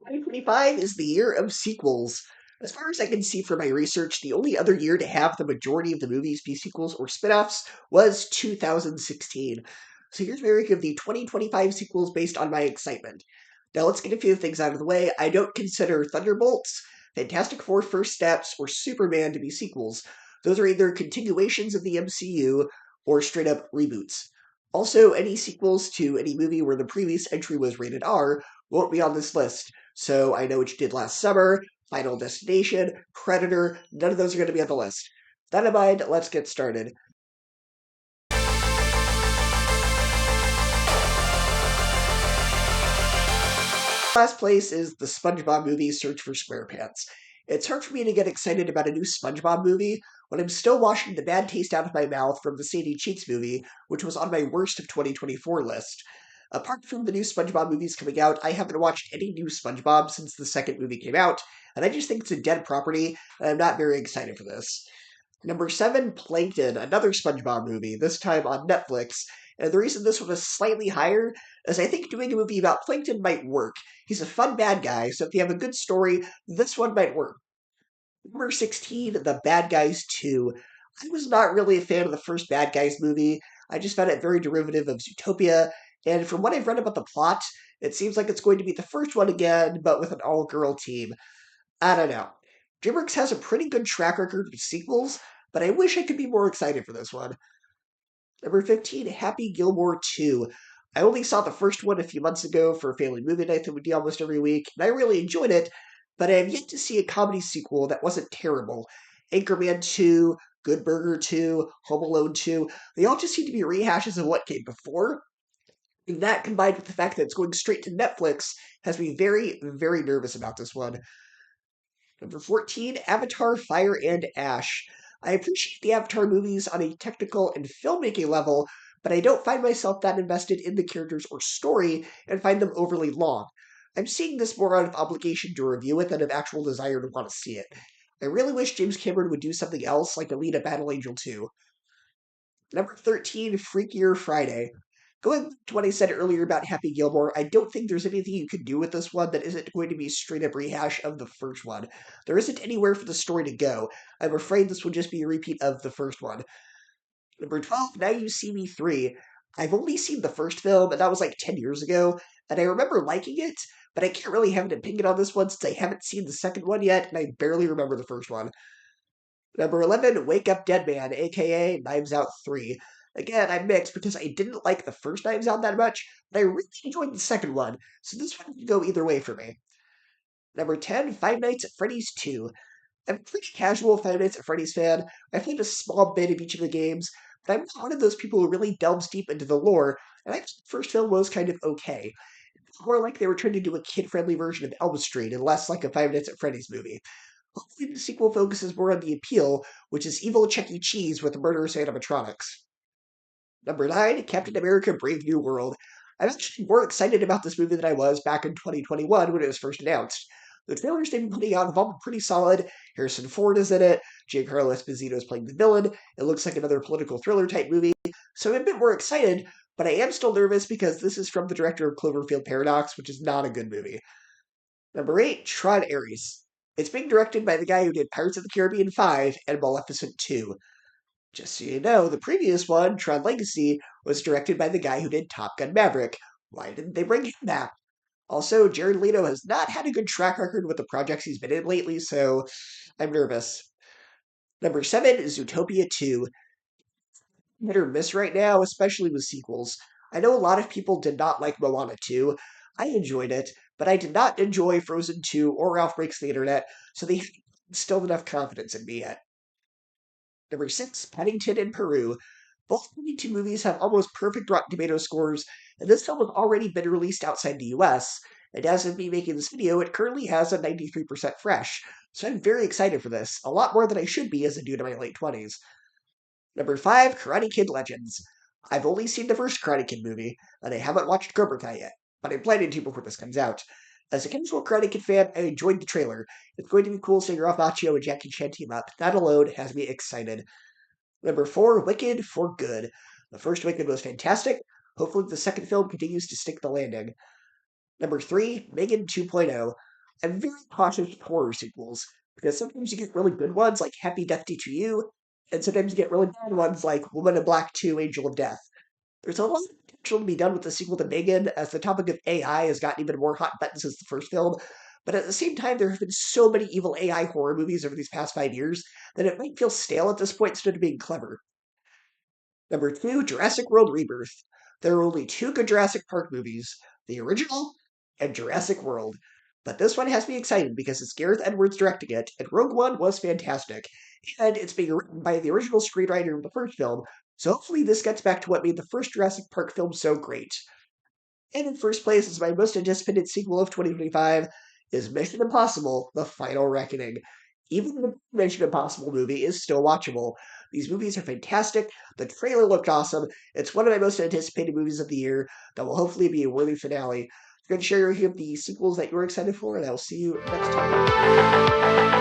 2025 is the year of sequels. As far as I can see from my research, the only other year to have the majority of the movies be sequels or spin-offs was 2016. So here's my rank of the 2025 sequels based on my excitement. Now let's get a few things out of the way. I don't consider Thunderbolts, Fantastic Four First Steps, or Superman to be sequels. Those are either continuations of the MCU or straight up reboots. Also, any sequels to any movie where the previous entry was rated R won't be on this list. So I know what you did last summer, Final Destination, Predator, none of those are going to be on the list. That in mind, let's get started. Last place is the Spongebob movie Search for Squarepants. It's hard for me to get excited about a new Spongebob movie when I'm still washing the bad taste out of my mouth from the Sadie Cheeks movie, which was on my worst of 2024 list. Apart from the new SpongeBob movies coming out, I haven't watched any new SpongeBob since the second movie came out, and I just think it's a dead property, and I'm not very excited for this. Number 7, Plankton, another SpongeBob movie, this time on Netflix. And the reason this one is slightly higher is I think doing a movie about Plankton might work. He's a fun bad guy, so if you have a good story, this one might work. Number 16, The Bad Guys 2. I was not really a fan of the first Bad Guys movie. I just found it very derivative of Zootopia, and from what I've read about the plot, it seems like it's going to be the first one again, but with an all-girl team. I don't know. DreamWorks has a pretty good track record with sequels, but I wish I could be more excited for this one. Number 15, Happy Gilmore 2. I only saw the first one a few months ago for a family movie night that we do almost every week, and I really enjoyed it, but I have yet to see a comedy sequel that wasn't terrible. Anchorman 2, Good Burger 2, Home Alone 2, they all just seem to be rehashes of what came before. And that combined with the fact that it's going straight to Netflix has me very, very nervous about this one. Number 14, Avatar Fire and Ash. I appreciate the Avatar movies on a technical and filmmaking level, but I don't find myself that invested in the characters or story and find them overly long. I'm seeing this more out of obligation to review it than of actual desire to want to see it. I really wish James Cameron would do something else like Alita Battle Angel 2. Number 13, Freakier Friday. Going to what I said earlier about Happy Gilmore, I don't think there's anything you can do with this one that isn't going to be a straight up rehash of the first one. There isn't anywhere for the story to go. I'm afraid this will just be a repeat of the first one. Number 12, Now You See Me 3. I've only seen the first film, and that was like 10 years ago, and I remember liking it, but I can't really have an opinion on this one since I haven't seen the second one yet, and I barely remember the first one. Number 11, Wake Up Dead Man, aka Knives Out 3. Again, I'm mixed because I didn't like the first Knives Out that much, but I really enjoyed the second one, so this one can go either way for me. Number 10, Five Nights at Freddy's 2. I'm a pretty casual Five Nights at Freddy's fan. I played a small bit of each of the games, but I'm not one of those people who really delves deep into the lore, and I thought the first film was kind of okay. More like they were trying to do a kid-friendly version of Elm Street and less like a Five Nights at Freddy's movie. Hopefully the sequel focuses more on the appeal, which is evil Chuck E. Cheese with murderous animatronics. Number 9, Captain America Brave New World. I'm actually more excited about this movie than I was back in 2021 when it was first announced. The trailers they've been putting out have all been pretty solid. Harrison Ford is in it, Giancarlo Esposito is playing the villain, it looks like another political thriller type movie, so I'm a bit more excited, but I am still nervous because this is from the director of Cloverfield Paradox, which is not a good movie. Number 8, Tron Ares. It's being directed by the guy who did Pirates of the Caribbean 5 and Maleficent 2. Just so you know, the previous one, Tron Legacy, was directed by the guy who did Top Gun Maverick. Why didn't they bring him back? Also, Jared Leto has not had a good track record with the projects he's been in lately, so I'm nervous. Number 7 is Zootopia 2. Hit or miss right now, especially with sequels. I know a lot of people did not like Moana 2. I enjoyed it, but I did not enjoy Frozen 2 or Ralph Breaks the Internet, so they haven't instilled enough confidence in me yet. Number 6, Paddington in Peru. Both 22 movies have almost perfect Rotten Tomato scores, and this film has already been released outside the US. And as of me making this video, it currently has a 93% fresh. So I'm very excited for this, a lot more than I should be as a dude in my late 20s. Number 5, Karate Kid Legends. I've only seen the first Karate Kid movie, and I haven't watched Cobra Kai yet, but I'm planning to before this comes out. As a casual Karate Kid fan, I enjoyed the trailer. It's going to be cool seeing Ralph Macchio and Jackie Chan team up. That alone has me excited. Number 4, Wicked for Good. The first Wicked was fantastic. Hopefully the second film continues to stick the landing. Number 3, Megan 2.0. I'm very cautious with horror sequels, because sometimes you get really good ones like Happy Death Day to You, and sometimes you get really bad ones like Woman in Black 2, Angel of Death. There's a lot of potential to be done with the sequel to Megan, as the topic of AI has gotten even more hot button since the first film. But at the same time, there have been so many evil AI horror movies over these past 5 years that it might feel stale at this point instead of being clever. Number two, Jurassic World Rebirth. There are only two good Jurassic Park movies, the original and Jurassic World. But this one has me excited because it's Gareth Edwards directing it, and Rogue One was fantastic. And it's being written by the original screenwriter of the first film, so hopefully this gets back to what made the first Jurassic Park film so great. And in first place is my most anticipated sequel of 2025 is Mission Impossible: The Final Reckoning. Even the Mission Impossible movie is still watchable. These movies are fantastic. The trailer looked awesome. It's one of my most anticipated movies of the year that will hopefully be a worthy finale. I'm going to share with you the sequels that you're excited for, and I'll see you next time.